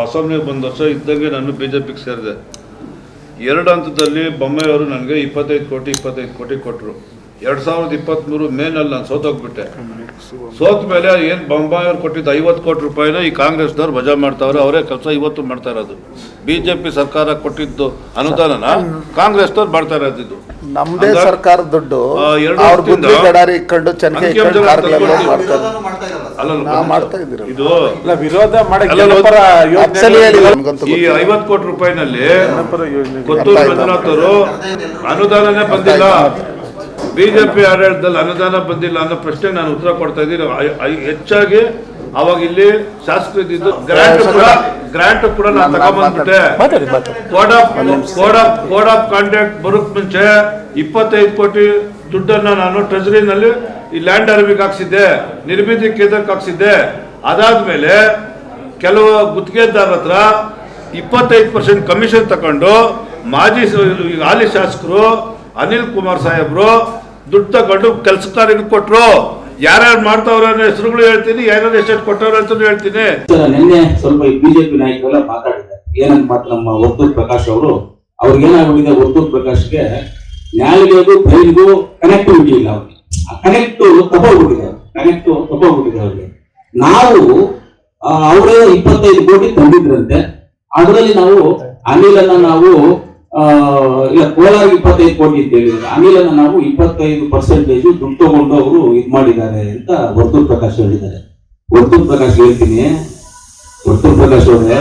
ಅಸೆಂಬ್ಲಿಗೆ ಬಂದ ವರ್ಷ ಇದ್ದಂಗೆ ನಾನು ಬಿಜೆಪಿಗೆ ಸೇರಿದೆ. ಎರಡು ಹಂತದಲ್ಲಿ ಬೊಮ್ಮಾಯಿಯವರು ನನಗೆ 25 ಕೋಟಿ ಕೊಟ್ಟರು. 2023 ಮೇನಲ್ಲಿ ನಾನು ಸೋತೋಗ್ಬಿಟ್ಟೆ. ಸೋತ ಮೇಲೆ ಏನು ಬೊಮ್ಮಾಯಿಯವ್ರು ಕೊಟ್ಟಿದ್ದು 50 ಕೋಟಿ ರೂಪಾಯಿನ ಈ ಕಾಂಗ್ರೆಸ್ನವ್ರು ವಜಾ ಮಾಡ್ತಾವ್ರೆ. ಅವರೇ ಕೆಲಸ ಇವತ್ತು ಮಾಡ್ತಾ ಇರೋದು. ಬಿಜೆಪಿ ಸರ್ಕಾರ ಕೊಟ್ಟಿದ್ದು ಅನುದಾನನ ಕಾಂಗ್ರೆಸ್ನವ್ರು ಮಾಡ್ತಾ ಇರೋದು. ನಮ್ಮದೇ ಸರ್ಕಾರ ದುಡ್ಡು ಇದು ವಿರೋಧ ಈ 50 ಕೋಟಿ ರೂಪಾಯಿನಲ್ಲಿ ಕೊತ್ತೂರು ಮಂಜುನಾಥ್ ಅವರು ಅನುದಾನನೇ ಬಂದಿಲ್ಲ, ಬಿಜೆಪಿ ಆಡಳಿತದಲ್ಲಿ ಅನುದಾನ ಬಂದಿಲ್ಲ ಅನ್ನೋ ಪ್ರಶ್ನೆ ನಾನು ಉತ್ತರ ಕೊಡ್ತಾ ಇದ್ದೀನಿ. ಹೆಚ್ಚಾಗಿ ಅವಾಗ ಇಲ್ಲಿ ಶಾಸಕರು ಇದ್ದಿದ್ದು ಗ್ರಾಂಟ್ ಕೂಡ ನಾನು ತಗೊಂಡ್ಬಂದ್ಬಿಟ್ಟೆ. ಕೋಡ್ ಆಫ್ ಕಾಂಟ್ಯಾಕ್ಟ್ ಬರೋಕ್ ಮುಂಚೆ 25 ಕೋಟಿ ದುಡ್ಡನ್ನ ನಾನು ಟ್ರೆಜರಿನಲ್ಲಿ ಈ ಲ್ಯಾಂಡ್ ಅರ್ವಿಗೆ ಹಾಕ್ಸಿದ್ದೆ, ನಿರ್ಮಿತಿ ಕೇಂದ್ರಕ್ಕೆ ಹಾಕ್ಸಿದ್ದೆ. ಅದಾದ್ಮೇಲೆ ಕೆಲವು ಗುತ್ತಿಗೆದಾರರ ಹತ್ರ 25% ಕಮಿಷನ್ ತಗೊಂಡು ಮಾಜಿ ಹಾಲಿ ಶಾಸಕರು ಅನಿಲ್ ಕುಮಾರ್ ಸಾಹೇಬ್ರು ದುಡ್ಡು ತಗೊಂಡು ಕೆಲಸಗಾರರಿಗೆ ಕೊಟ್ಟರು. ಯಾರ್ಯಾರು ಮಾಡ್ತಾವ್ರ ಹೆಸರುಗಳು ಹೇಳ್ತೀನಿ, ಯಾರ್ಯಾರು ಎಷ್ಟು ಕೊಟ್ಟವ್ರ ಅಂತ ಹೇಳ್ತೀನಿ. ನಿನ್ನೆ ಸ್ವಲ್ಪ ಬಿಜೆಪಿ ನಾಯಕರೆಲ್ಲ ಮಾತಾಡಿದ್ದಾರೆ. ಏನಂತ ನಮ್ಮ ವರ್ತೂರ್ ಪ್ರಕಾಶ್ ಅವರು, ಅವ್ರಿಗೇನಾಗಿದೆ, ವರ್ತೂರ್ ಪ್ರಕಾಶ್ಗೆ ನ್ಯಾಯಾಲಯಗೂ ಬ್ರೈನ್ಗೂ ಕನೆಕ್ಟಿವಿಟಿ ಇಲ್ಲ. ಅವ್ರಿಗೆ ಕನೆಕ್ಟ್ ತಗೋಗ್ಬಿಟ್ಟಿದೆ ಅವ್ರಿಗೆ. ನಾವು ಅವರೇ 25 ಕೋಟಿ ತಂದಿದ್ರಂತೆ. ಅದರಲ್ಲಿ ನಾವು ಅನಿಲನ್ನ ನಾವು ಇಲ್ಲ ಕೋಲಾರ 25 ಕೋಟಿ ಅಂತ ಹೇಳಿದ್ರೆ ಅನಿಲನ್ನ ನಾವು 25% ದುಡ್ಡು ತಗೊಂಡು ಅವರು ಇದು ಮಾಡಿದ್ದಾರೆ ಅಂತ ವರ್ತೂರ್ ಪ್ರಕಾಶ್ ಹೇಳಿದ್ದಾರೆ. ವರ್ತೂರ್ ಪ್ರಕಾಶ್ ಹೇಳ್ತೀನಿ, ವರ್ತೂರ್ ಪ್ರಕಾಶ್ ಅವರೇ,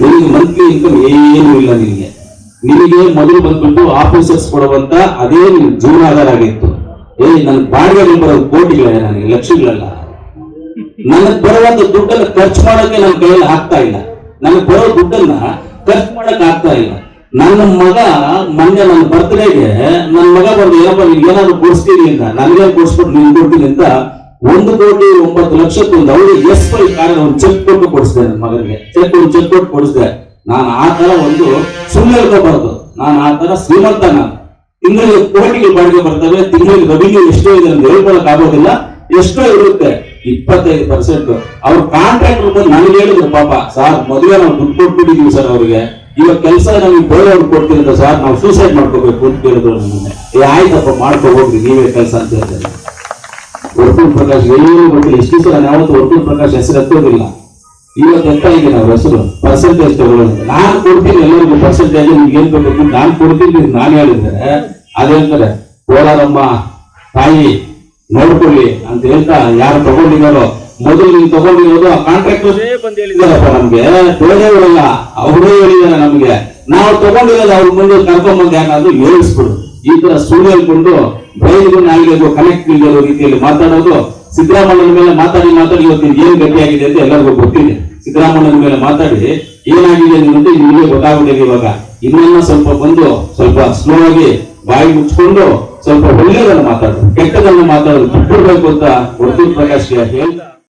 ನಿಮಗೆ ಮಂತ್ಲಿ ಇನ್ಕಮ್ ಏನು ಇಲ್ಲ. ನಿಮಗೆ ಮೊದಲು ಬಂದ್ಬಿಟ್ಟು ಆಫೀಸರ್ಸ್ ಕೊಡುವಂತ ಅದೇ ನಿಮ್ ಜೀವನಾಧಾರ ಆಗಿತ್ತು. ನನ್ ಬಾಡಿಗೆ ಬರೋದು ಕೋಟಿಗಳೇ, ನನಗೆ ಲಕ್ಷಗಳಲ್ಲ. ನನಗೆ ಬರುವಂತ ದುಡ್ಡನ್ನು ಖರ್ಚು ಮಾಡೋಕೆ ನನ್ನ ಕೈಯಲ್ಲಿ ಆಗ್ತಾ ಇಲ್ಲ. ನನಗೆ ಬರೋ ದುಡ್ಡನ್ನ ಖರ್ಚು ಮಾಡಕ್ ಆಗ್ತಾ ಇಲ್ಲ. ನನ್ನ ಮಗ ಮೊನ್ನೆ ನನ್ನ ಬರ್ತ್ಡೇಗೆ ನನ್ನ ಮಗ ಬಂದು ಏನಪ್ಪ ನಿಮ್ಗೆ ಏನಾದ್ರು ಕೊಡಿಸ್ತೀನಿ ಅಂತ, ನನಗೆ ಕೊಡಿಸ್ಬಿಟ್ಟು ನೀನು ಕೊಡ್ತೀನಿ ಅಂತ 1,09,00,000 ಅವರು SY ಕಾರ್ಯ ಒಂದು ಚೆಕ್ ಕೊಟ್ಟು ಕೊಡಿಸಿದೆ. ನನ್ನ ಮಗನಿಗೆ ಚೆಕ್ ಕೊಟ್ಟು ಕೊಡಿಸಿದೆ. ನಾನು ಆ ತರ ಒಂದು ಸುಮ್ಮನೆ ಹೇಳ್ಕೋಬಾರ್ದು. ನಾನು ಆ ತರ ಶ್ರೀಮಂತ. ನಾನು ತಿಂಗಳಿಗೆ ಕೋಟಿಗೆ ಬಾಡಿಗೆ ಬರ್ತವೆ. ತಿಂಗಳಿಗೆ ರೆವಿನ್ಯೂ ಎಷ್ಟೋ ಇದೆ ಅಂತ ಹೇಳ್ಕೊಳಕ್ ಆಗೋದಿಲ್ಲ. ಎಷ್ಟೋ ಇರುತ್ತೆ. 25% ಅವ್ರ ಕಾಂಟ್ರಾಕ್ಟರ್ ಬಂದು ನನಗೆ ಹೇಳಿದ್ರು, ಪಾಪ ಸಾರ್ ಮದುವೆ ನಾವು ದುಡ್ಡು ಕೊಟ್ಬಿಟ್ಟಿದೀವಿ ಸರ್ ಅವ್ರಿಗೆ, ಇವಾಗ ಕೆಲಸ ನಮಗೆ ಬೇರೆಯವ್ರು ಕೊಡ್ತಿರೋದು ಸರ್, ನಾವು ಸೂಸೈಡ್ ಮಾಡ್ಕೋಬೇಕು ಅಂತ ಹೇಳಿದ್ರು. ನಮ್ಮನ್ನೇ ಆಯ್ತಪ್ಪ ಮಾಡ್ಕೊ ಹೋಗ್ರಿ ನೀವೇ ಕೆಲಸ ಅಂತ ಹೇಳ್ತಾರೆ. ವರ್ತೂರ್ ಪ್ರಕಾಶ್ ಏನು ಗೊತ್ತಿಲ್ಲ. ಇಷ್ಟು ಸಲ ಯಾವತ್ತು ವರ್ತೂರ್ ಪ್ರಕಾಶ್ ಹೆಸರು ಎತ್ತೋದಿಲ್ಲ. ಇವತ್ತು ಎತ್ತ ಇದ್ದೀನಿ ಅವ್ರ ಹೆಸರು. ಪರ್ಸೆಂಟೇಜ್ ತಗೊಳ್ಳೋದು ನಾನು ಕೊಡ್ತೀನಿ ಎಲ್ಲರಿಗೂ. ಪರ್ಸೆಂಟೇಜ್ ನಿಮ್ಗೆ ಏನ್ ಬೇಕು ನಾನು ಕೊಡ್ತೀನಿ. ನಾನು ಹೇಳಿದ್ರೆ ಅದೇಳ್ತಾರೆ, ಕೋಲಾರಮ್ಮ ತಾಯಿ ನೋಡ್ಕೊಳ್ಳಿ ಅಂತ ಹೇಳ್ತಾ ಯಾರು ತಗೊಂಡಿದ್ದಾರೋ ಮೊದಲು ನೀವು ತಗೊಂಡಿರೋದು ಆ ಕಾಂಟ್ರಾಕ್ಟರ್ ಬಂದು ಹೇಳಿದಾರಪ್ಪ ನಮ್ಗೆ, ಬೇರೆಯವರಲ್ಲ ಅವರೇ ಹೇಳಿದಾರೆ ನಮ್ಗೆ. ನಾವು ತಗೊಂಡಿರೋದು ಅವ್ರ ಮುಂದೆ ಕರ್ಕೊಂಡ್ಬಂದು ಯಾಕಾದ್ರೂ ಹೇಳಿಸ್ಬಿಡು. ಈ ತರ ಸುಳ್ಳು ಹೇಳ್ಕೊಂಡು ಬೈಲಿಗೂ ನಾಯಿಗೂ ಕನೆಕ್ಟ್ ಇಲ್ಲದ ರೀತಿಯಲ್ಲಿ ಮಾತಾಡೋದು. ಸಿದ್ದರಾಮಯ್ಯನ ಮೇಲೆ ಮಾತಾಡಿ ಇವತ್ತು ಏನ್ ಗಟ್ಟಿಯಾಗಿದೆ ಅಂತ ಎಲ್ಲರಿಗೂ ಗೊತ್ತಿದೆ. ಸಿದ್ದರಾಮಯ್ಯನ ಮೇಲೆ ಮಾತಾಡಿ ಏನಾಗಿದೆ ಅನ್ನೋದು ನಿಮಗೆ ಗೊತ್ತಾಗುತ್ತದೆ. ಇವಾಗ ಇನ್ನೊಂದು ಸ್ವಲ್ಪ ಬಂದು ಸ್ವಲ್ಪ ಸ್ಲೋ ಆಗಿ ಬಾಯಿ ಮುಚ್ಕೊಂಡು ಸ್ವಲ್ಪ ಒಳ್ಳೆಯದನ್ನು ಮಾತಾಡೋದು, ಕೆಟ್ಟದನ್ನು ಮಾತಾಡೋದು ಬಿಟ್ಟಿರ್ಬೇಕು ಅಂತ ವರ್ತೂರ್ ಪ್ರಕಾಶ್ ಹೇಳ್ತಾ